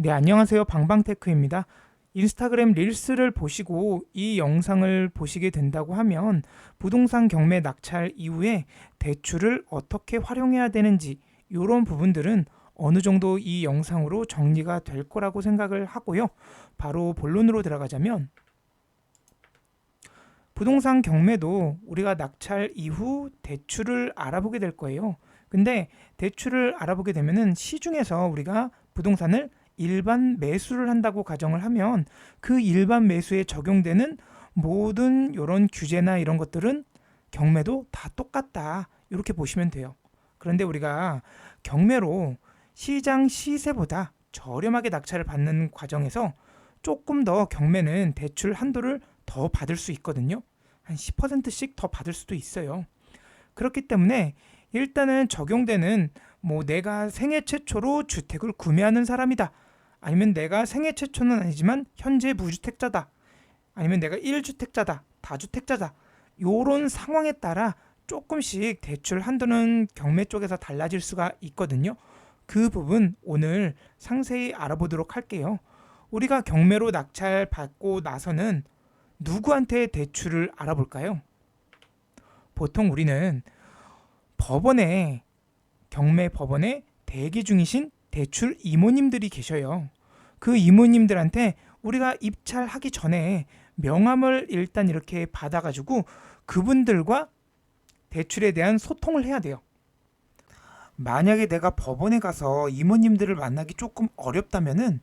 네, 안녕하세요. 방방테크입니다. 인스타그램 릴스를 보시고 이 영상을 보시게 된다고 하면 부동산 경매 낙찰 이후에 대출을 어떻게 활용해야 되는지 이런 부분들은 어느 정도 이 영상으로 정리가 될 거라고 생각을 하고요. 바로 본론으로 들어가자면 부동산 경매도 우리가 낙찰 이후 대출을 알아보게 될 거예요. 근데 대출을 알아보게 되면은 시중에서 우리가 부동산을 일반 매수를 한다고 가정을 하면 그 일반 매수에 적용되는 모든 이런 규제나 이런 것들은 경매도 다 똑같다. 이렇게 보시면 돼요. 그런데 우리가 경매로 시장 시세보다 저렴하게 낙찰을 받는 과정에서 조금 더 경매는 대출 한도를 더 받을 수 있거든요. 한 10%씩 더 받을 수도 있어요. 그렇기 때문에 일단은 적용되는 내가 생애 최초로 주택을 구매하는 사람이다. 아니면 내가 생애 최초는 아니지만 현재 무주택자다. 아니면 내가 1주택자다. 다주택자다. 요런 상황에 따라 조금씩 대출 한도는 경매 쪽에서 달라질 수가 있거든요. 그 부분 오늘 상세히 알아보도록 할게요. 우리가 경매로 낙찰 받고 나서는 누구한테 대출을 알아볼까요? 보통 우리는 경매 법원에 대기 중이신 대출 이모님들이 계셔요. 그 이모님들한테 우리가 입찰하기 전에 명함을 일단 이렇게 받아가지고 그분들과 대출에 대한 소통을 해야 돼요. 만약에 내가 법원에 가서 이모님들을 만나기 조금 어렵다면은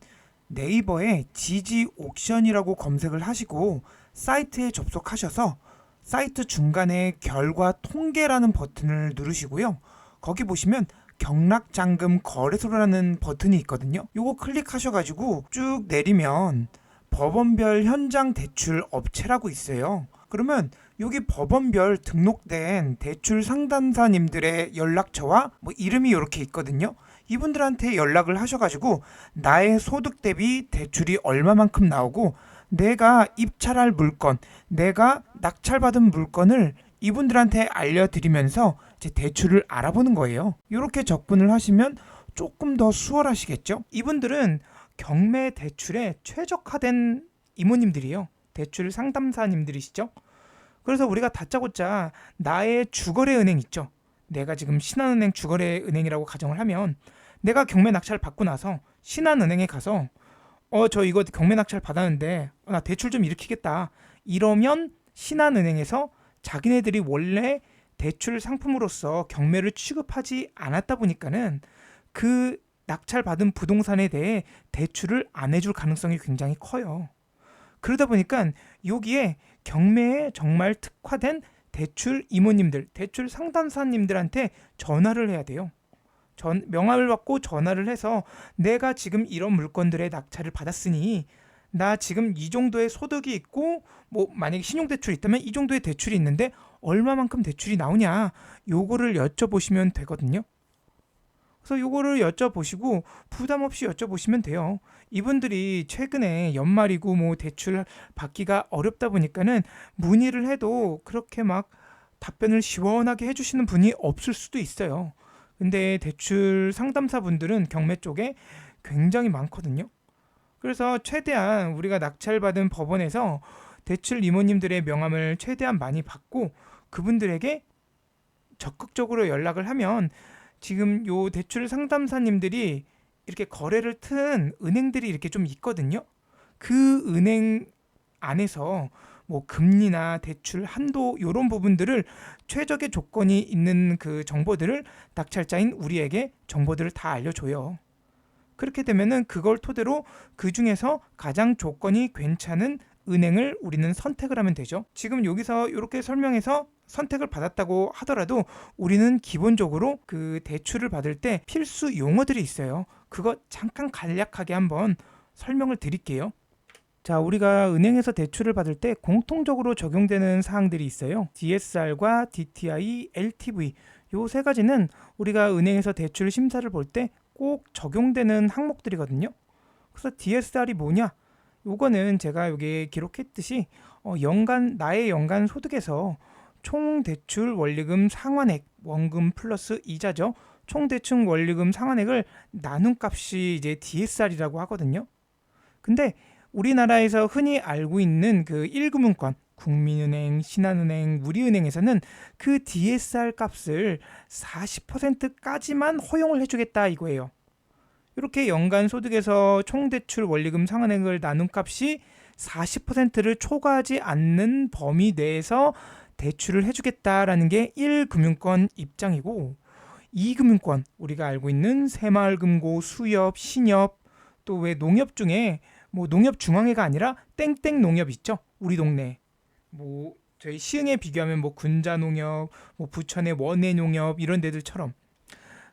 네이버에 지지 옥션이라고 검색을 하시고 사이트에 접속하셔서 사이트 중간에 결과 통계라는 버튼을 누르시고요. 거기 보시면 경락잔금 거래소라는 버튼이 있거든요. 요거 클릭하셔가지고 쭉 내리면 법원별 현장 대출 업체라고 있어요. 그러면 여기 법원별 등록된 대출 상담사님들의 연락처와 이름이 이렇게 있거든요. 이분들한테 연락을 하셔가지고 나의 소득 대비 대출이 얼마만큼 나오고 내가 입찰할 물건, 내가 낙찰받은 물건을 이분들한테 알려드리면서 이제 대출을 알아보는 거예요. 이렇게 접근을 하시면 조금 더 수월하시겠죠? 이분들은 경매 대출에 최적화된 이모님들이에요. 대출 상담사님들이시죠. 그래서 우리가 다짜고짜 나의 주거래 은행 있죠. 내가 지금 신한은행 주거래 은행이라고 가정을 하면 내가 경매 낙찰 받고 나서 신한은행에 가서 저 이거 경매 낙찰 받았는데 나 대출 좀 일으키겠다. 이러면 신한은행에서 자기네들이 원래 대출 상품으로서 경매를 취급하지 않았다 보니까는 그 낙찰 받은 부동산에 대해 대출을 안 해줄 가능성이 굉장히 커요. 그러다 보니까 여기에 경매에 정말 특화된 대출 이모님들, 대출 상담사님들한테 전화를 해야 돼요. 명함을 받고 전화를 해서 내가 지금 이런 물건들의 낙찰을 받았으니 나 지금 이 정도의 소득이 있고 만약에 신용대출이 있다면 이 정도의 대출이 있는데 얼마만큼 대출이 나오냐 요거를 여쭤보시면 되거든요. 그래서 요거를 여쭤보시고 부담 없이 여쭤보시면 돼요. 이분들이 최근에 연말이고 대출 받기가 어렵다 보니까는 문의를 해도 그렇게 막 답변을 시원하게 해주시는 분이 없을 수도 있어요. 근데 대출 상담사 분들은 경매 쪽에 굉장히 많거든요. 그래서 최대한 우리가 낙찰받은 법원에서 대출 이모님들의 명함을 최대한 많이 받고 그분들에게 적극적으로 연락을 하면 지금 요 대출 상담사님들이 이렇게 거래를 튼 은행들이 이렇게 좀 있거든요. 그 은행 안에서 금리나 대출 한도 이런 부분들을 최적의 조건이 있는 그 정보들을 낙찰자인 우리에게 정보들을 다 알려줘요. 그렇게 되면은 그걸 토대로 그 중에서 가장 조건이 괜찮은 은행을 우리는 선택을 하면 되죠. 지금 여기서 이렇게 설명해서 선택을 받았다고 하더라도 우리는 기본적으로 그 대출을 받을 때 필수 용어들이 있어요. 그거 잠깐 간략하게 한번 설명을 드릴게요. 자, 우리가 은행에서 대출을 받을 때 공통적으로 적용되는 사항들이 있어요. DSR과 DTI, LTV 요 세 가지는 우리가 은행에서 대출 심사를 볼 때 꼭 적용되는 항목들이거든요. 그래서 DSR이 뭐냐? 요거는 제가 여기 기록했듯이 나의 연간 소득에서 총 대출 원리금 상환액, 원금 플러스 이자죠. 총 대출 원리금 상환액을 나눈 값이 이제 DSR이라고 하거든요. 근데 우리나라에서 흔히 알고 있는 그 1금융권, 국민은행, 신한은행, 우리은행에서는 그 DSR 값을 40%까지만 허용을 해주겠다 이거예요. 이렇게 연간 소득에서 총 대출 원리금 상환액을 나눈 값이 40%를 초과하지 않는 범위 내에서 대출을 해주겠다라는 게 1금융권 입장이고, 2금융권, 우리가 알고 있는 새마을금고, 수협, 신협, 또 왜 농협 중에 뭐 농협중앙회가 아니라 땡땡 농협 있죠? 우리 동네. 뭐 저희 시흥에 비교하면 뭐 군자농협, 뭐 부천의 원해농협 이런 데들처럼.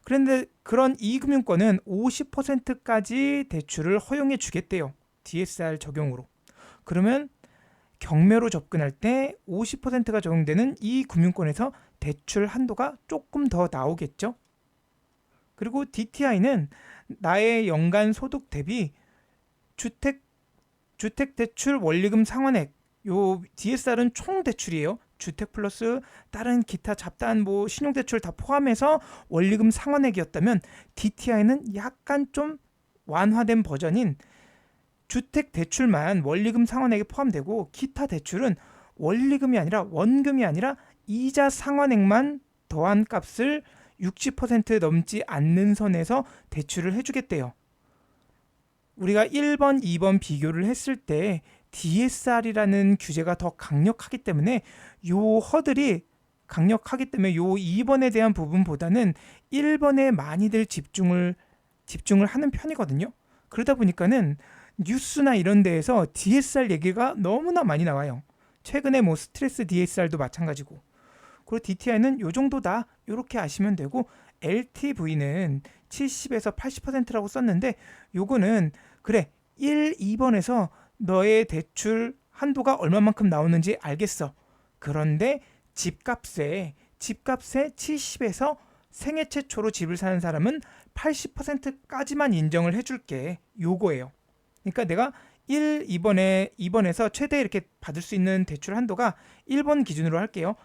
그런데 그런 2금융권은 50%까지 대출을 허용해 주겠대요. DSR 적용으로. 그러면 경매로 접근할 때 50%가 적용되는 이 금융권에서 대출 한도가 조금 더 나오겠죠. 그리고 DTI는 나의 연간 소득 대비 주택대출 원리금 상환액, 요 DSR은 총 대출이에요. 주택 플러스 다른 기타 잡다한 뭐 신용대출 다 포함해서 원리금 상환액이었다면, DTI는 약간 좀 완화된 버전인 주택 대출만 원리금 상환액에 포함되고, 기타 대출은 원리금이 아니라 원금이 아니라 이자 상환액만 더한 값을 60% 넘지 않는 선에서 대출을 해주겠대요. 우리가 1번, 2번 비교를 했을 때 DSR이라는 규제가 더 강력하기 때문에 요 허들이 강력하기 때문에 요 2번에 대한 부분보다는 1번에 많이들 집중을 하는 편이거든요. 그러다 보니까는 뉴스나 이런 데에서 DSR 얘기가 너무나 많이 나와요. 최근에 뭐 스트레스 DSR도 마찬가지고. 그리고 DTI는 요 정도다 이렇게 아시면 되고, LTV는 70에서 80%라고 썼는데, 요거는 그래 1, 2번에서 너의 대출 한도가 얼마만큼 나오는지 알겠어. 그런데 집값에 70에서 생애 최초로 집을 사는 사람은 80%까지만 인정을 해줄게. 요거예요. 그러니까 내가 2번에서 최대 이렇게 받을 수 있는 대출 한도가 1번 기준으로 할게요.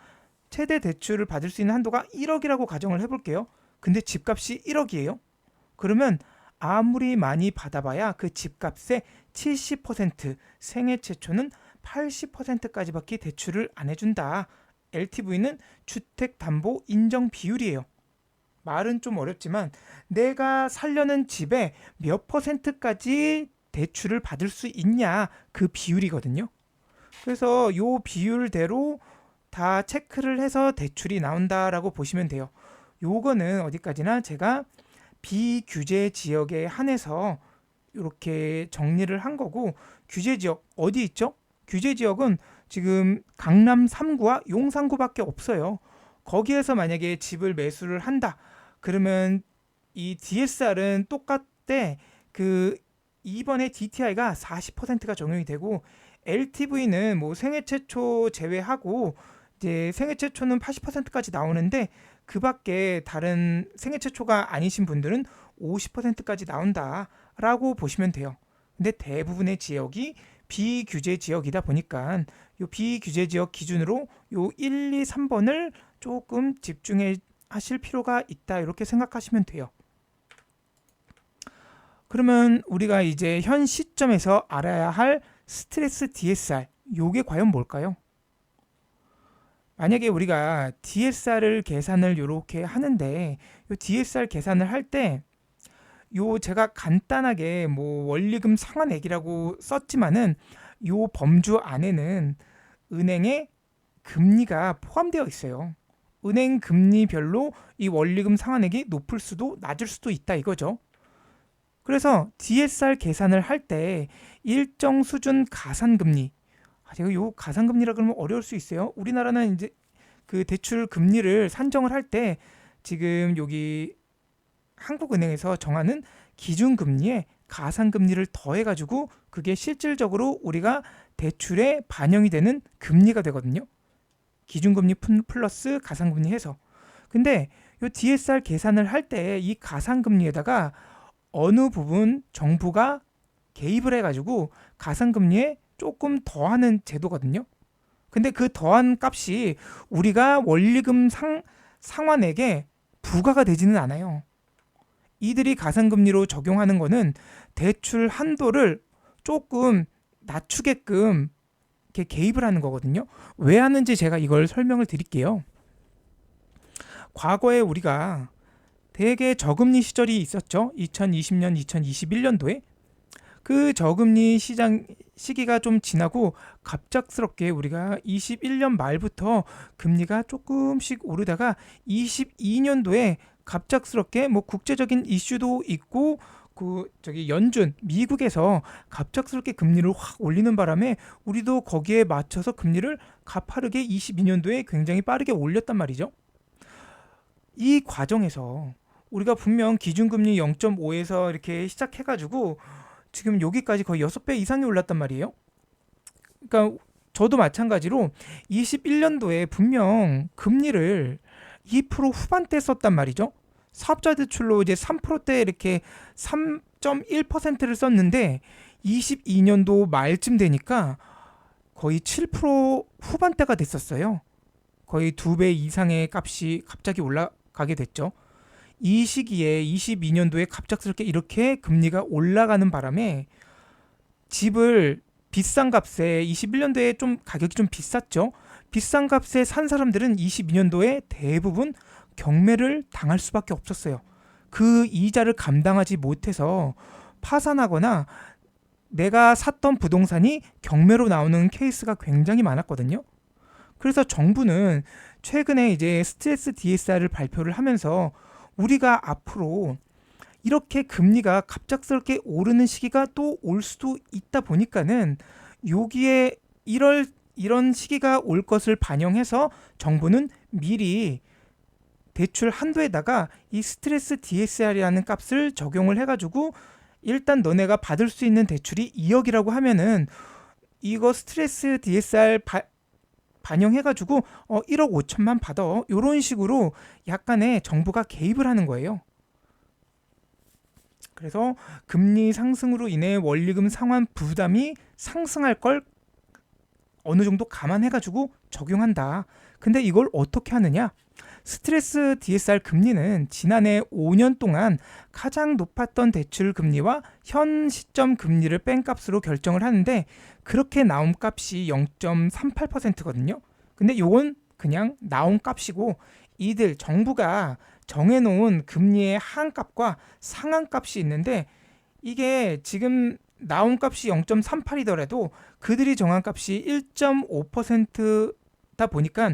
최대 대출을 받을 수 있는 한도가 1억이라고 가정을 해볼게요. 근데 집값이 1억이에요. 그러면 아무리 많이 받아봐야 그 집값의 70%, 생애 최초는 80%까지밖에 대출을 안 해준다. LTV는 주택담보 인정 비율이에요. 말은 좀 어렵지만 내가 살려는 집에 몇 %까지 대출을 받을 수 있냐, 그 비율이거든요. 그래서 요 비율대로 다 체크를 해서 대출이 나온다라고 보시면 돼요. 요거는 어디까지나 제가 비규제 지역에 한해서 이렇게 정리를 한 거고, 규제 지역 어디 있죠? 규제 지역은 지금 강남 3구와 용산구밖에 없어요. 거기에서 만약에 집을 매수를 한다 그러면 이 DSR은 똑같대. 그 이번에 DTI가 40%가 적용이 되고, LTV는 뭐 생애 최초 제외하고 이제 생애 최초는 80%까지 나오는데, 그 밖에 다른 생애 최초가 아니신 분들은 50%까지 나온다라고 보시면 돼요. 근데 대부분의 지역이 비규제 지역이다 보니까 요 비규제 지역 기준으로 요 1, 2, 3번을 조금 집중해 하실 필요가 있다, 이렇게 생각하시면 돼요. 그러면 우리가 이제 현 시점에서 알아야 할 스트레스 DSR, 요게 과연 뭘까요? 만약에 우리가 DSR을 계산을 이렇게 하는데, 요 DSR 계산을 할 때 요 제가 간단하게 뭐 원리금 상환액이라고 썼지만은 요 범주 안에는 은행의 금리가 포함되어 있어요. 은행 금리별로 이 원리금 상환액이 높을 수도 낮을 수도 있다 이거죠. 그래서 DSR 계산을 할 때 일정 수준 가산금리, 제가 요 가산금리라 그러면 어려울 수 있어요. 우리나라는 이제 그 대출 금리를 산정을 할 때 지금 여기 한국은행에서 정하는 기준금리에 가산금리를 더해가지고 그게 실질적으로 우리가 대출에 반영이 되는 금리가 되거든요. 기준금리 플러스 가산금리 해서. 근데 이 DSR 계산을 할 때 이 가산금리에다가 어느 부분 정부가 개입을 해가지고 가산금리에 조금 더하는 제도거든요. 근데 그 더한 값이 우리가 원리금 상환액의 부과가 되지는 않아요. 이들이 가산금리로 적용하는 거는 대출 한도를 조금 낮추게끔 이렇게 개입을 하는 거거든요. 왜 하는지 제가 이걸 설명을 드릴게요. 과거에 우리가 되게 저금리 시절이 있었죠. 2020년, 2021년도에 그 저금리 시장 시기가 좀 지나고 갑작스럽게 우리가 21년 말부터 금리가 조금씩 오르다가 22년도에 갑작스럽게 뭐 국제적인 이슈도 있고 연준 미국에서 갑작스럽게 금리를 확 올리는 바람에 우리도 거기에 맞춰서 금리를 가파르게 22년도에 굉장히 빠르게 올렸단 말이죠. 이 과정에서 우리가 분명 기준금리 0.5에서 이렇게 시작해가지고 지금 여기까지 거의 6배 이상이 올랐단 말이에요. 그러니까 저도 마찬가지로 21년도에 분명 금리를 2% 후반대 썼단 말이죠. 사업자 대출로 이제 3%대 이렇게 3.1%를 썼는데 22년도 말쯤 되니까 거의 7% 후반대가 됐었어요. 거의 2배 이상의 값이 갑자기 올라가게 됐죠. 이 시기에 22년도에 갑작스럽게 이렇게 금리가 올라가는 바람에 집을 비싼 값에 21년도에 좀 가격이 좀 비쌌죠. 비싼 값에 산 사람들은 22년도에 대부분 경매를 당할 수밖에 없었어요. 그 이자를 감당하지 못해서 파산하거나 내가 샀던 부동산이 경매로 나오는 케이스가 굉장히 많았거든요. 그래서 정부는 최근에 이제 스트레스 DSR을 발표를 하면서 우리가 앞으로 이렇게 금리가 갑작스럽게 오르는 시기가 또 올 수도 있다 보니까는 여기에 이런 시기가 올 것을 반영해서 정부는 미리 대출 한도에다가 이 스트레스 DSR이라는 값을 적용을 해가지고 일단 너네가 받을 수 있는 대출이 2억이라고 하면은 이거 스트레스 DSR 반영해가지고 1억 5천만 받아. 이런 식으로 약간의 정부가 개입을 하는 거예요. 그래서 금리 상승으로 인해 원리금 상환 부담이 상승할 걸 어느 정도 감안해가지고 적용한다. 근데 이걸 어떻게 하느냐? 스트레스 DSR 금리는 지난해 5년 동안 가장 높았던 대출 금리와 현 시점 금리를 뺀 값으로 결정을 하는데 그렇게 나온 값이 0.38%거든요. 근데 요건 그냥 나온 값이고 이들 정부가 정해놓은 금리의 하한값과 상한값이 있는데 이게 지금 나온 값이 0.38이더라도 그들이 정한 값이 1.5%다 보니까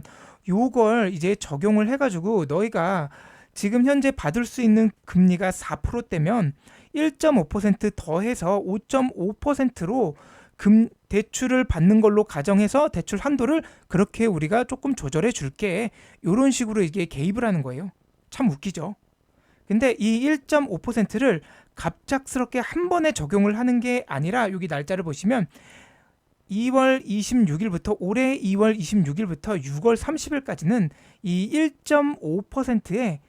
요걸 이제 적용을 해가지고 너희가 지금 현재 받을 수 있는 금리가 4%대면 1.5% 더해서 5.5%로 대출을 받는 걸로 가정해서 대출 한도를 그렇게 우리가 조금 조절해 줄게. 이런 식으로 이게 개입을 하는 거예요. 참 웃기죠. 근데 이 1.5%를 갑작스럽게 한 번에 적용을 하는 게 아니라 여기 날짜를 보시면 2월 26일부터 올해 2월 26일부터 6월 30일까지는 이 1.5%에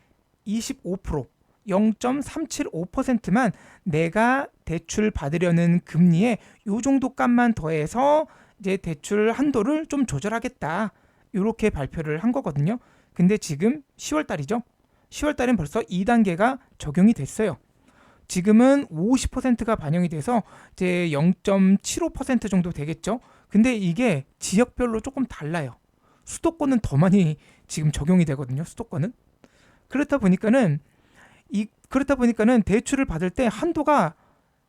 25% 0.375%만 내가 대출 받으려는 금리에 요 정도 값만 더해서 이제 대출 한도를 좀 조절하겠다. 이렇게 발표를 한 거거든요. 근데 지금 10월 달이죠. 10월 달엔 벌써 2단계가 적용이 됐어요. 지금은 50%가 반영이 돼서 이제 0.75% 정도 되겠죠. 근데 이게 지역별로 조금 달라요. 수도권은 더 많이 지금 적용이 되거든요. 수도권은. 그렇다 보니까는 대출을 받을 때 한도가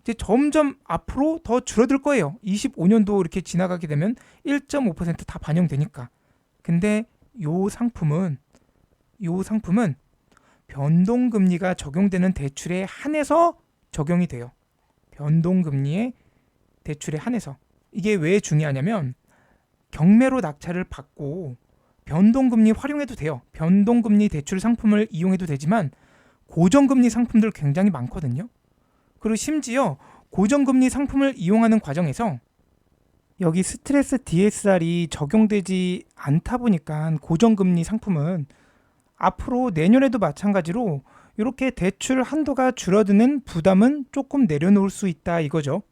이제 점점 앞으로 더 줄어들 거예요. 25년도 이렇게 지나가게 되면 1.5%다 반영되니까. 근데 요 상품은 변동금리가 적용되는 대출에 한해서 적용이 돼요. 변동금리의 대출에 한해서. 이게 왜 중요하냐면 경매로 낙찰을 받고 변동금리 활용해도 돼요. 변동금리 대출 상품을 이용해도 되지만 고정금리 상품들 굉장히 많거든요. 그리고 심지어 고정금리 상품을 이용하는 과정에서 여기 스트레스 DSR이 적용되지 않다 보니까 고정금리 상품은 앞으로 내년에도 마찬가지로 이렇게 대출 한도가 줄어드는 부담은 조금 내려놓을 수 있다 이거죠.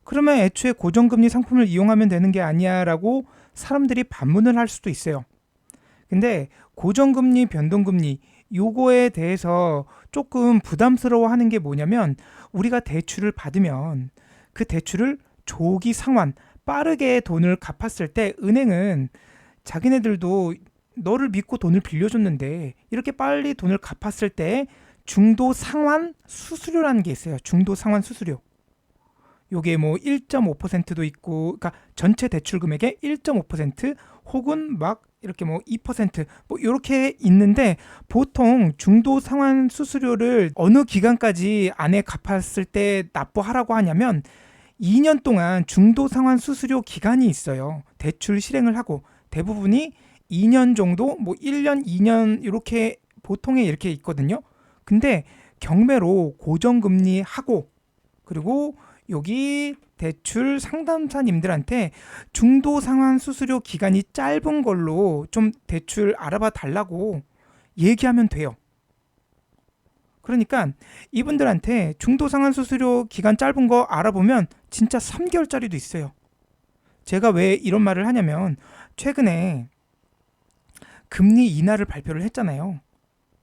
그러면 애초에 고정금리 상품을 이용하면 되는 게 아니야 라고 사람들이 반문을 할 수도 있어요. 근데 고정금리, 변동금리 요거에 대해서 조금 부담스러워하는 게 뭐냐면 우리가 대출을 받으면 그 대출을 조기 상환, 빠르게 돈을 갚았을 때 은행은 자기네들도 너를 믿고 돈을 빌려줬는데 이렇게 빨리 돈을 갚았을 때 중도 상환 수수료라는 게 있어요. 중도 상환 수수료. 요게 뭐 1.5%도 있고, 그러니까 전체 대출 금액의 1.5% 혹은 막 이렇게 뭐 2%뭐 이렇게 있는데 보통 중도 상환 수수료를 어느 기간까지 안에 갚았을 때 납부하라고 하냐면 2년 동안 중도 상환 수수료 기간이 있어요. 대출 실행을 하고 대부분이 2년 정도, 뭐 1년, 2년 이렇게 보통에 이렇게 있거든요. 근데 경매로 고정금리 하고 그리고 여기 대출 상담사님들한테 중도 상환 수수료 기간이 짧은 걸로 좀 대출 알아봐 달라고 얘기하면 돼요. 그러니까 이분들한테 중도 상환 수수료 기간 짧은 거 알아보면 진짜 3개월짜리도 있어요. 제가 왜 이런 말을 하냐면 최근에 금리 인하를 발표를 했잖아요.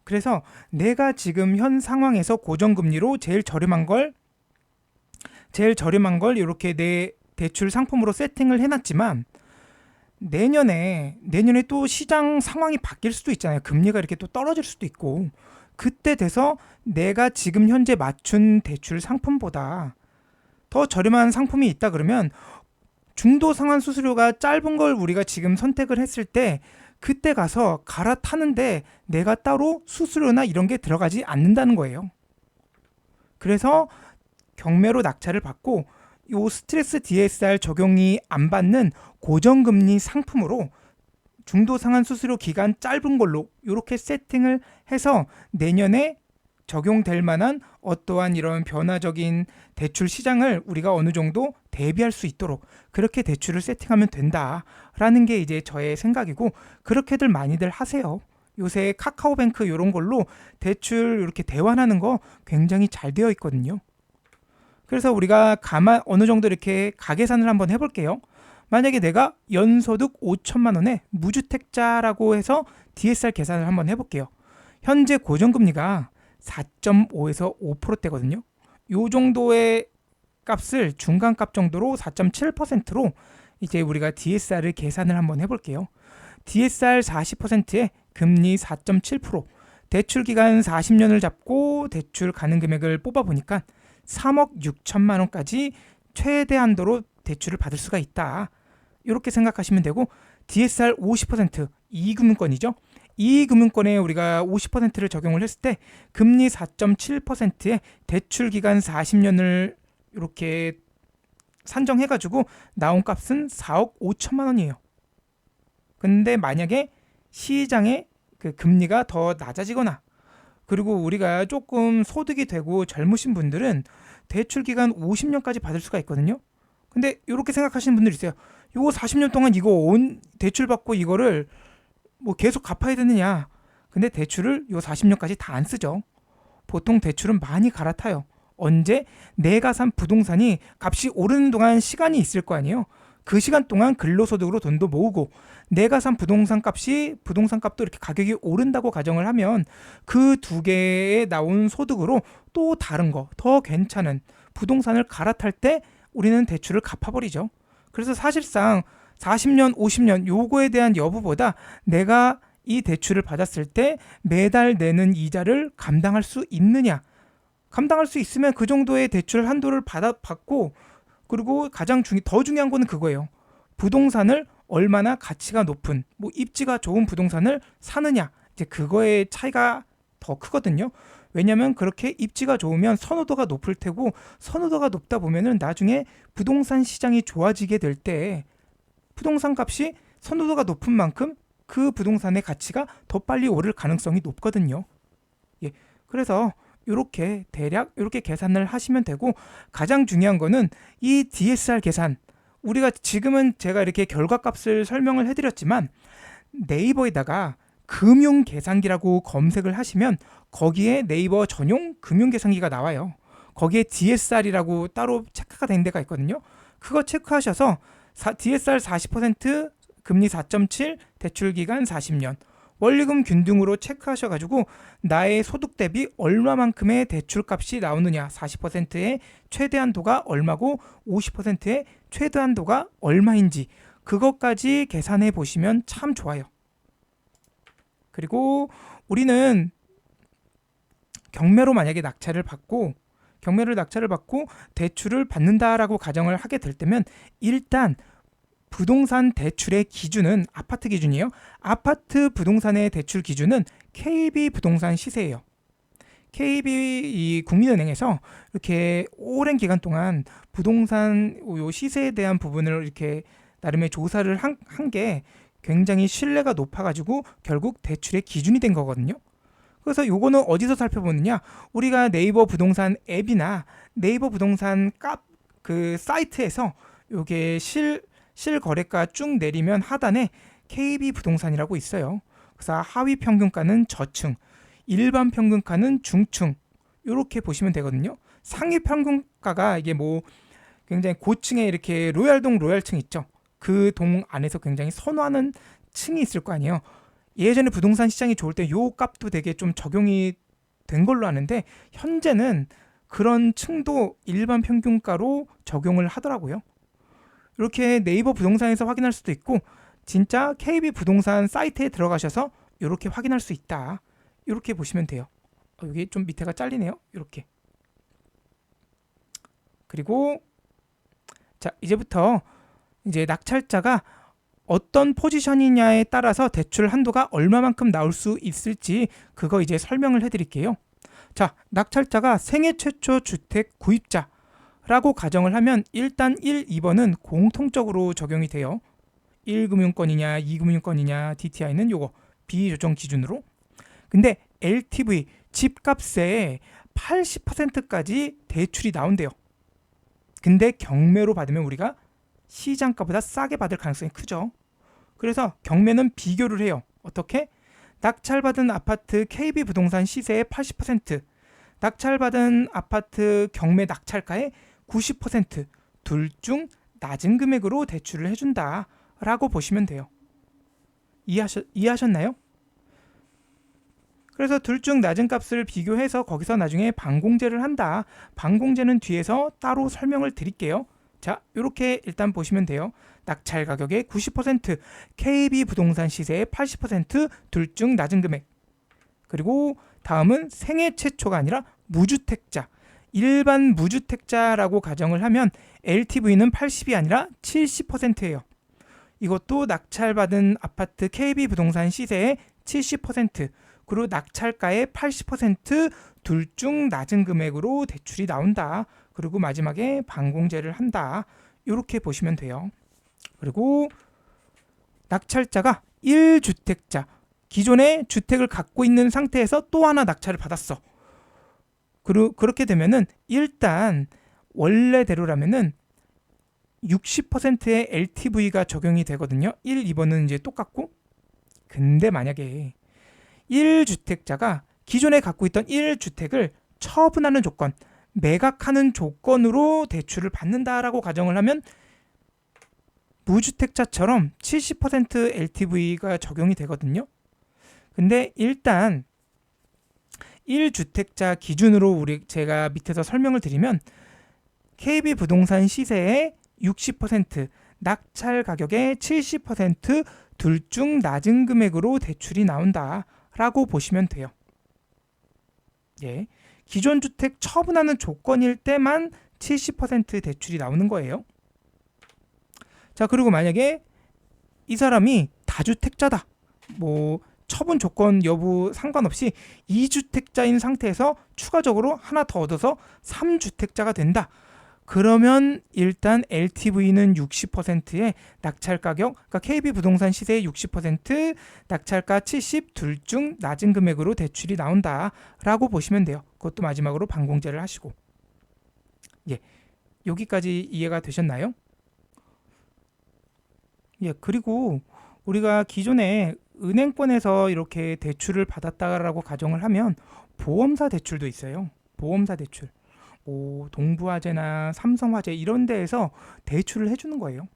그래서 내가 지금 현 상황에서 고정금리로 제일 저렴한 걸 이렇게 내 대출 상품으로 세팅을 해놨지만 내년에 또 시장 상황이 바뀔 수도 있잖아요. 금리가 이렇게 또 떨어질 수도 있고 그때 돼서 내가 지금 현재 맞춘 대출 상품보다 더 저렴한 상품이 있다 그러면 중도 상환 수수료가 짧은 걸 우리가 지금 선택을 했을 때 그때 가서 갈아타는데 내가 따로 수수료나 이런 게 들어가지 않는다는 거예요. 그래서 경매로 낙찰을 받고 요 스트레스 DSR 적용이 안 받는 고정금리 상품으로 중도 상환 수수료 기간 짧은 걸로 이렇게 세팅을 해서 내년에 적용될 만한 어떠한 이런 변화적인 대출 시장을 우리가 어느 정도 대비할 수 있도록 그렇게 대출을 세팅하면 된다라는 게 이제 저의 생각이고 그렇게들 많이들 하세요. 요새 카카오뱅크 이런 걸로 대출 이렇게 대환하는 거 굉장히 잘 되어 있거든요. 그래서 우리가 어느 정도 이렇게 가계산을 한번 해볼게요. 만약에 내가 연소득 5천만 원에 무주택자라고 해서 DSR 계산을 한번 해볼게요. 현재 고정금리가 4.5에서 5%대거든요. 요 정도의 값을 중간값 정도로 4.7%로 이제 우리가 DSR을 계산을 한번 해볼게요. DSR 40%에 금리 4.7%, 대출 기간 40년을 잡고 대출 가능 금액을 뽑아보니까 3억 6천만 원까지 최대 한도로 대출을 받을 수가 있다. 이렇게 생각하시면 되고 DSR 50% 이금융권이죠. 이 금융권에 우리가 50%를 적용을 했을 때 금리 4.7%에 대출 기간 40년을 이렇게 산정해가지고 나온 값은 4억 5천만 원이에요. 근데 만약에 시장의 그 금리가 더 낮아지거나 그리고 우리가 조금 소득이 되고 젊으신 분들은 대출 기간 50년까지 받을 수가 있거든요. 근데 이렇게 생각하시는 분들 있어요. 이거 40년 동안 이거 대출 받고 이거를 뭐 계속 갚아야 되느냐. 근데 대출을 요 40년까지 다 안 쓰죠. 보통 대출은 많이 갈아타요. 언제? 내가 산 부동산이 값이 오르는 동안 시간이 있을 거 아니에요. 그 시간 동안 근로소득으로 돈도 모으고 내가 산 부동산 값도 이렇게 가격이 오른다고 가정을 하면 그 두 개에 나온 소득으로 또 다른 거, 더 괜찮은 부동산을 갈아탈 때 우리는 대출을 갚아버리죠. 그래서 사실상 40년, 50년 요거에 대한 여부보다 내가 이 대출을 받았을 때 매달 내는 이자를 감당할 수 있느냐. 감당할 수 있으면 그 정도의 대출 한도를 받고 그리고 더 중요한 거는 그거예요. 부동산을 얼마나 가치가 높은, 뭐 입지가 좋은 부동산을 사느냐. 이제 그거의 차이가 더 크거든요. 왜냐하면 그렇게 입지가 좋으면 선호도가 높을 테고 선호도가 높다 보면은 나중에 부동산 시장이 좋아지게 될 때 부동산 값이 선호도가 높은 만큼 그 부동산의 가치가 더 빨리 오를 가능성이 높거든요. 예. 그래서 대략 이렇게 계산을 하시면 되고 가장 중요한 거는 이 DSR 계산. 우리가 지금은 제가 이렇게 결과값을 설명을 해드렸지만 네이버에다가 금융계산기라고 검색을 하시면 거기에 네이버 전용 금융계산기가 나와요. 거기에 DSR이라고 따로 체크가 된 데가 있거든요. 그거 체크하셔서 DSR 40%, 금리 4.7, 대출기간 40년, 원리금 균등으로 체크하셔가지고 나의 소득 대비 얼마만큼의 대출값이 나오느냐, 40%의 최대한도가 얼마고 50%의 최대한도가 얼마인지 그것까지 계산해 보시면 참 좋아요. 그리고 우리는 경매로 만약에 낙찰을 받고 대출을 받는다라고 가정을 하게 될 때면 일단 부동산 대출의 기준은 아파트 기준이에요. 아파트 부동산의 대출 기준은 KB 부동산 시세예요. KB 이 국민은행에서 이렇게 오랜 기간 동안 부동산 요 시세에 대한 부분을 이렇게 나름의 조사를 한 게 굉장히 신뢰가 높아가지고 결국 대출의 기준이 된 거거든요. 그래서 요거는 어디서 살펴보느냐? 우리가 네이버 부동산 앱이나 네이버 부동산 그 사이트에서 요게 실거래가 쭉 내리면 하단에 KB 부동산이라고 있어요. 그래서 하위 평균가는 저층, 일반 평균가는 중층 이렇게 보시면 되거든요. 상위 평균가가 이게 뭐 굉장히 고층에 이렇게 로얄동 로얄층 있죠. 그 동 안에서 굉장히 선호하는 층이 있을 거 아니에요. 예전에 부동산 시장이 좋을 때 요 값도 되게 좀 적용이 된 걸로 아는데 현재는 그런 층도 일반 평균가로 적용을 하더라고요. 이렇게 네이버 부동산에서 확인할 수도 있고 진짜 KB 부동산 사이트에 들어가셔서 이렇게 확인할 수 있다. 이렇게 보시면 돼요. 여기 좀 밑에가 잘리네요. 이렇게. 그리고 자, 이제부터 이제 낙찰자가 어떤 포지션이냐에 따라서 대출 한도가 얼마만큼 나올 수 있을지 그거 이제 설명을 해드릴게요. 자, 낙찰자가 생애 최초 주택 구입자라고 가정을 하면 일단 1, 2번은 공통적으로 적용이 돼요. 1금융권이냐 2금융권이냐 DTI는 요거 비조정 기준으로. 근데 LTV 집값의 80%까지 대출이 나온대요. 근데 경매로 받으면 우리가 시장가보다 싸게 받을 가능성이 크죠. 그래서 경매는 비교를 해요. 어떻게? 낙찰받은 아파트 KB 부동산 시세의 80%, 낙찰받은 아파트 경매 낙찰가의 90%, 둘 중 낮은 금액으로 대출을 해준다 라고 보시면 돼요. 이해하셨나요? 그래서 둘 중 낮은 값을 비교해서 거기서 나중에 반공제를 한다. 반공제는 뒤에서 따로 설명을 드릴게요. 자, 이렇게 일단 보시면 돼요. 낙찰 가격의 90%, KB 부동산 시세의 80%, 둘 중 낮은 금액. 그리고 다음은 생애 최초가 아니라 무주택자. 일반 무주택자라고 가정을 하면 LTV는 80이 아니라 70%예요. 이것도 낙찰받은 아파트 KB 부동산 시세의 70%, 그리고 낙찰가의 80%, 둘 중 낮은 금액으로 대출이 나온다. 그리고 마지막에 반공제를 한다. 이렇게 보시면 돼요. 그리고 낙찰자가 1주택자, 기존에 주택을 갖고 있는 상태에서 또 하나 낙찰을 받았어. 그렇게 되면은 일단 원래대로라면은 60%의 LTV가 적용이 되거든요. 1, 2번은 이제 똑같고. 근데 만약에 1주택자가 기존에 갖고 있던 1주택을 처분하는 조건, 매각하는 조건으로 대출을 받는다라고 가정을 하면 무주택자처럼 70% LTV가 적용이 되거든요. 근데 일단 1주택자 기준으로 제가 밑에서 설명을 드리면 KB 부동산 시세의 60%, 낙찰 가격의 70%, 둘 중 낮은 금액으로 대출이 나온다라고 보시면 돼요. 예. 기존 주택 처분하는 조건일 때만 70% 대출이 나오는 거예요. 자, 그리고 만약에 이 사람이 다주택자다. 뭐 처분 조건 여부 상관없이 2주택자인 상태에서 추가적으로 하나 더 얻어서 3주택자가 된다. 그러면 일단 LTV는 60%에 낙찰 가격, 그러니까 KB 부동산 시세의 60%, 낙찰가 70, 둘 중 낮은 금액으로 대출이 나온다라고 보시면 돼요. 그것도 마지막으로 반공제를 하시고. 예, 여기까지 이해가 되셨나요? 예, 그리고 우리가 기존에 은행권에서 이렇게 대출을 받았다라고 가정을 하면 보험사 대출도 있어요. 보험사 대출. 뭐 동부화재나 삼성화재 이런 데에서 대출을 해주는 거예요.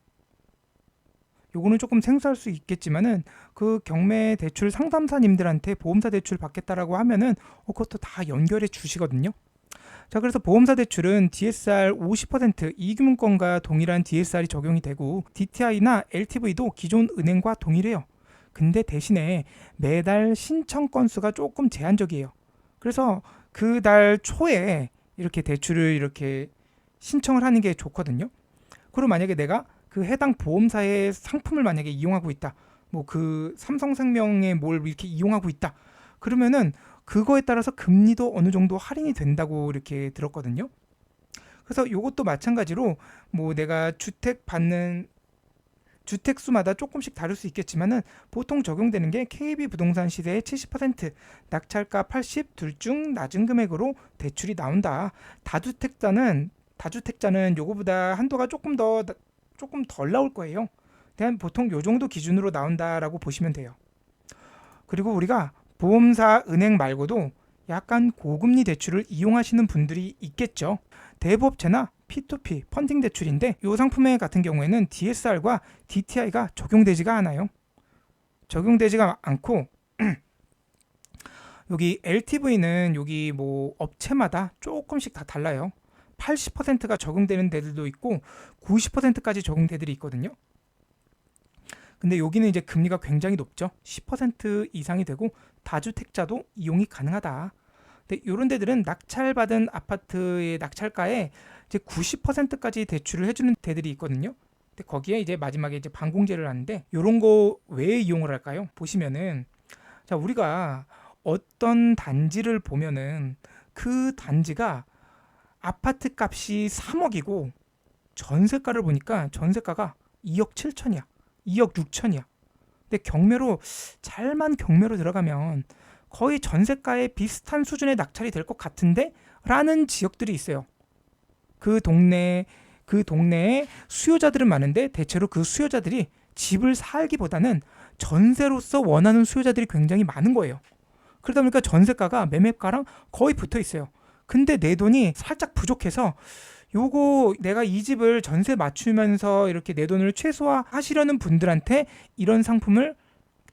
요거는 조금 생소할 수 있겠지만은 그 경매 대출 상담사님들한테 보험사 대출 받겠다라고 하면은 그것도 다 연결해 주시거든요. 자, 그래서 보험사 대출은 DSR 50% 이금융권과 동일한 DSR이 적용이 되고 DTI나 LTV도 기존 은행과 동일해요. 근데 대신에 매달 신청 건수가 조금 제한적이에요. 그래서 그 달 초에 이렇게 대출을 이렇게 신청을 하는 게 좋거든요. 그리고 만약에 내가 그 해당 보험사의 상품을 만약에 이용하고 있다. 뭐 그 삼성생명의 뭘 이렇게 이용하고 있다. 그러면은 그거에 따라서 금리도 어느 정도 할인이 된다고 이렇게 들었거든요. 그래서 이것도 마찬가지로 뭐 내가 주택수마다 조금씩 다를 수 있겠지만은 보통 적용되는 게 KB 부동산 시세의 70%, 낙찰가 80, 둘 중 낮은 금액으로 대출이 나온다. 다주택자는 요거보다 한도가 조금 덜 나올 거예요. 그냥 보통 요 정도 기준으로 나온다라고 보시면 돼요. 그리고 우리가 보험사 은행 말고도 약간 고금리 대출을 이용하시는 분들이 있겠죠. 대부업체나 P2P 펀딩 대출인데 이 상품의 같은 경우에는 DSR과 DTI가 적용되지가 않아요. 적용되지가 않고 여기 LTV는 여기 뭐 업체마다 조금씩 다 달라요. 80%가 적용되는 데들도 있고 90%까지 적용되는 데들이 있거든요. 근데 여기는 이제 금리가 굉장히 높죠. 10% 이상이 되고 다주택자도 이용이 가능하다. 근데 이런 데들은 낙찰받은 아파트의 낙찰가에 이제 90%까지 대출을 해주는 데들이 있거든요. 근데 거기에 이제 마지막에 이제 반공제를 하는데 이런 거 왜 이용을 할까요? 보시면은 자, 우리가 어떤 단지를 보면은 그 단지가 아파트 값이 3억이고 전세가를 보니까 전세가가 2억 7천이야. 2억 6천이야. 근데 잘만 경매로 들어가면 거의 전세가에 비슷한 수준의 낙찰이 될 것 같은데 라는 지역들이 있어요. 그 동네에 수요자들은 많은데 대체로 그 수요자들이 집을 살기보다는 전세로서 원하는 수요자들이 굉장히 많은 거예요. 그러다 보니까 전세가가 매매가랑 거의 붙어 있어요. 근데 내 돈이 살짝 부족해서 요거 내가 이 집을 전세 맞추면서 이렇게 내 돈을 최소화하시려는 분들한테 이런 상품을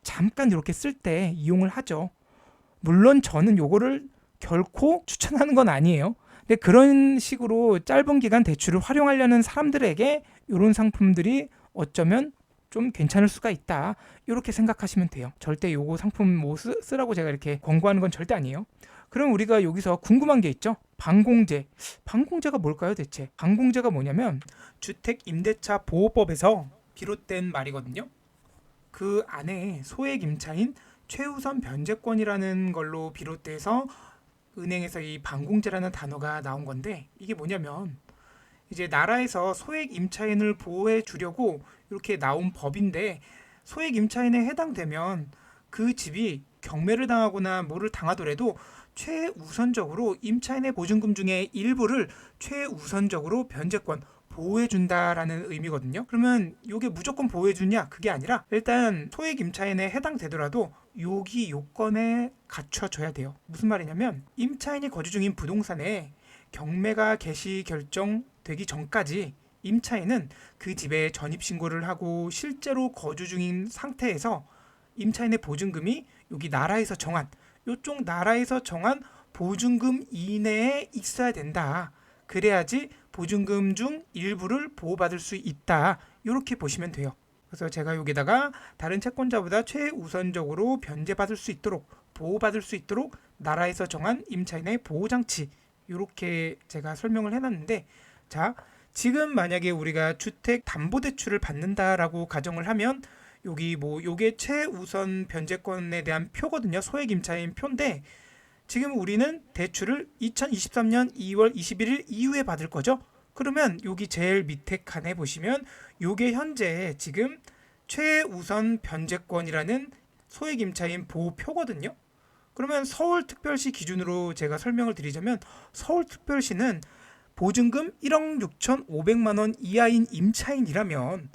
잠깐 이렇게 쓸 때 이용을 하죠. 물론 저는 요거를 결코 추천하는 건 아니에요. 근데 그런 식으로 짧은 기간 대출을 활용하려는 사람들에게 이런 상품들이 어쩌면 좀 괜찮을 수가 있다. 이렇게 생각하시면 돼요. 절대 요거 상품 뭐 쓰라고 제가 이렇게 권고하는 건 절대 아니에요. 그럼 우리가 여기서 궁금한 게 있죠. 반공제. 반공제가 뭘까요, 대체? 반공제가 뭐냐면 주택임대차 보호법에서 비롯된 말이거든요. 그 안에 소액 임차인 최우선 변제권이라는 걸로 비롯돼서 은행에서 이 반공제라는 단어가 나온 건데 이게 뭐냐면 이제 나라에서 소액 임차인을 보호해 주려고 이렇게 나온 법인데 소액 임차인에 해당되면 그 집이 경매를 당하거나 뭐를 당하더라도 최우선적으로 임차인의 보증금 중에 일부를 최우선적으로 변제권 보호해준다라는 의미거든요. 그러면 이게 무조건 보호해주냐? 그게 아니라 일단 소액 임차인에 해당되더라도 여기 요건에 갖춰져야 돼요. 무슨 말이냐면 임차인이 거주 중인 부동산에 경매가 개시 결정되기 전까지 임차인은 그 집에 전입신고를 하고 실제로 거주 중인 상태에서 임차인의 보증금이 여기 나라에서 정한 요쪽 나라에서 정한 보증금 이내에 있어야 된다. 그래야지 보증금 중 일부를 보호받을 수 있다. 이렇게 보시면 돼요. 그래서 제가 여기다가 다른 채권자보다 최우선적으로 변제받을 수 있도록 보호받을 수 있도록 나라에서 정한 임차인의 보호장치 이렇게 제가 설명을 해놨는데 자 지금 만약에 우리가 주택담보대출을 받는다라고 가정을 하면 여기 뭐 요게 최우선 변제권에 대한 표거든요. 소액 임차인 표인데 지금 우리는 대출을 2023년 2월 21일 이후에 받을 거죠. 그러면 여기 제일 밑에 칸에 보시면 요게 현재 지금 최우선 변제권이라는 소액 임차인 보호표거든요. 그러면 서울특별시 기준으로 제가 설명을 드리자면 서울특별시는 보증금 1억 6,500만 원 이하인 임차인이라면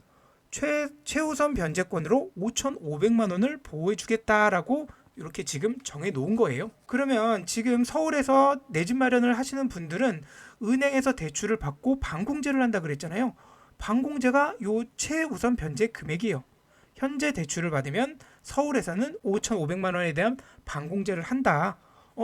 최우선 변제권으로 5,500만 원을 보호해 주겠다라고 이렇게 지금 정해 놓은 거예요. 그러면 지금 서울에서 내 집 마련을 하시는 분들은 은행에서 대출을 받고 반공제를 한다 그랬잖아요. 반공제가 요 최우선 변제 금액이에요. 현재 대출을 받으면 서울에서는 5,500만 원에 대한 반공제를 한다.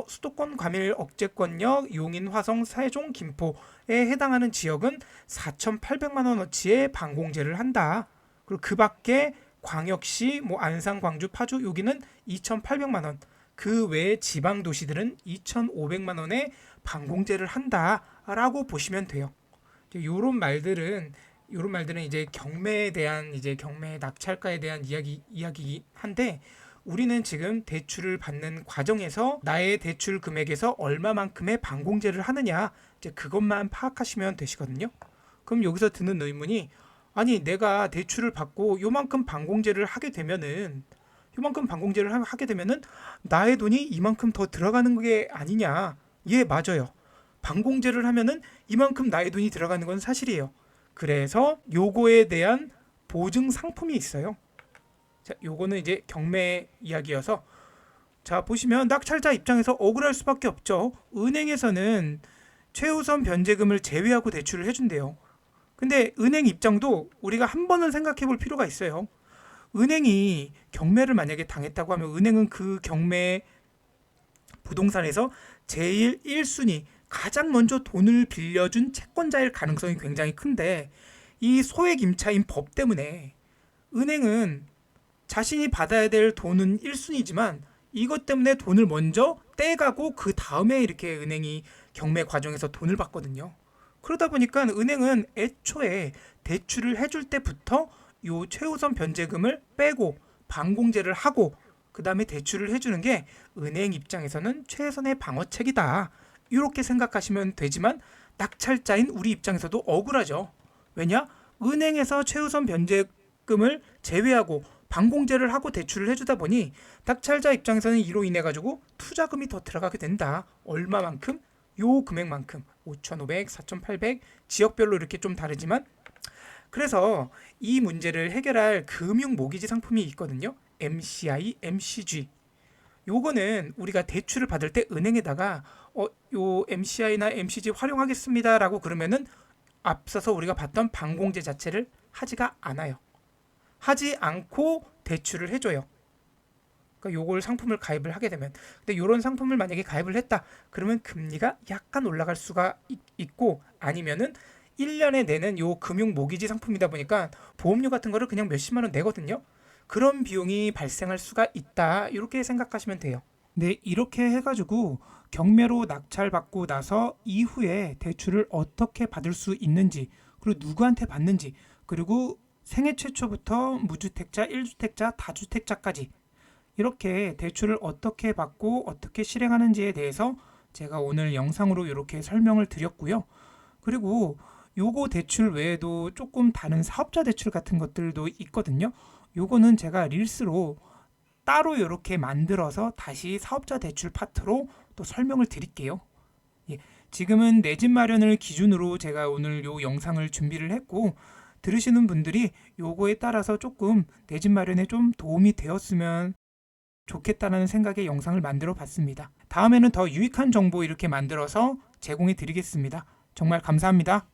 수도권 과밀 억제권역 용인, 화성, 세종, 김포에 해당하는 지역은 4,800만 원어치의 반공제를 한다. 그리고 그 밖에 광역시, 안산, 광주, 파주 여기는 2,800만 원. 그 외의 지방 도시들은 2,500만 원의 반공제를 한다라고 보시면 돼요. 이런 말들은 이제 경매에 대한 경매 낙찰가에 대한 이야기이긴 한데 우리는 지금 대출을 받는 과정에서 나의 대출 금액에서 얼마만큼의 반공제를 하느냐 이제 그것만 파악하시면 되시거든요. 그럼 여기서 드는 의문이 아니 내가 대출을 받고 요만큼 반공제를 하게 되면은 나의 돈이 이만큼 더 들어가는 게 아니냐. 예, 맞아요. 반공제를 하면은 이만큼 나의 돈이 들어가는 건 사실이에요. 그래서 요거에 대한 보증 상품이 있어요. 자, 요거는 이제 경매 이야기여서 자, 보시면 낙찰자 입장에서 억울할 수밖에 없죠. 은행에서는 최우선 변제금을 제외하고 대출을 해준대요. 근데 은행 입장도 우리가 한 번은 생각해 볼 필요가 있어요. 은행이 경매를 만약에 당했다고 하면 은행은 그 경매 부동산에서 제일 1순위 가장 먼저 돈을 빌려준 채권자일 가능성이 굉장히 큰데 이 소액 임차인 법 때문에 은행은 자신이 받아야 될 돈은 1순위지만 이것 때문에 돈을 먼저 떼가고 그 다음에 이렇게 은행이 경매 과정에서 돈을 받거든요. 그러다 보니까 은행은 애초에 대출을 해줄 때부터 요 최우선 변제금을 빼고 반공제를 하고 그 다음에 대출을 해주는 게 은행 입장에서는 최선의 방어책이다. 이렇게 생각하시면 되지만 낙찰자인 우리 입장에서도 억울하죠. 왜냐? 은행에서 최우선 변제금을 제외하고 반공제를 하고 대출을 해주다 보니 낙찰자 입장에서는 이로 인해 가지고 투자금이 더 들어가게 된다. 얼마만큼? 요 금액만큼 5,500, 4,800 지역별로 이렇게 좀 다르지만 그래서 이 문제를 해결할 금융 모기지 상품이 있거든요. MCI, MCG. 요거는 우리가 대출을 받을 때 은행에다가 요 MCI나 MCG 활용하겠습니다라고 그러면은 앞서서 우리가 봤던 반공제 자체를 하지가 않아요. 하지 않고 대출을 해줘요. 그러니까 요걸 상품을 가입을 하게 되면 근데 요런 상품을 만약에 가입을 했다 그러면 금리가 약간 올라갈 수가 있고 아니면은 1년에 내는 요 금융 모기지 상품이다 보니까 보험료 같은 거를 그냥 몇십만 원 내거든요. 그런 비용이 발생할 수가 있다. 이렇게 생각하시면 돼요. 네, 이렇게 해가지고 경매로 낙찰받고 나서 이후에 대출을 어떻게 받을 수 있는지 그리고 누구한테 받는지 그리고 생애 최초부터 무주택자, 1주택자, 다주택자까지 이렇게 대출을 어떻게 받고 어떻게 실행하는지에 대해서 제가 오늘 영상으로 이렇게 설명을 드렸고요. 그리고 요거 대출 외에도 조금 다른 사업자 대출 같은 것들도 있거든요. 요거는 제가 릴스로 따로 이렇게 만들어서 다시 사업자 대출 파트로 또 설명을 드릴게요. 예, 지금은 내 집 마련을 기준으로 제가 오늘 요 영상을 준비를 했고 들으시는 분들이 요거에 따라서 조금 내 집 마련에 좀 도움이 되었으면 좋겠다는 생각에 영상을 만들어 봤습니다. 다음에는 더 유익한 정보 이렇게 만들어서 제공해 드리겠습니다. 정말 감사합니다.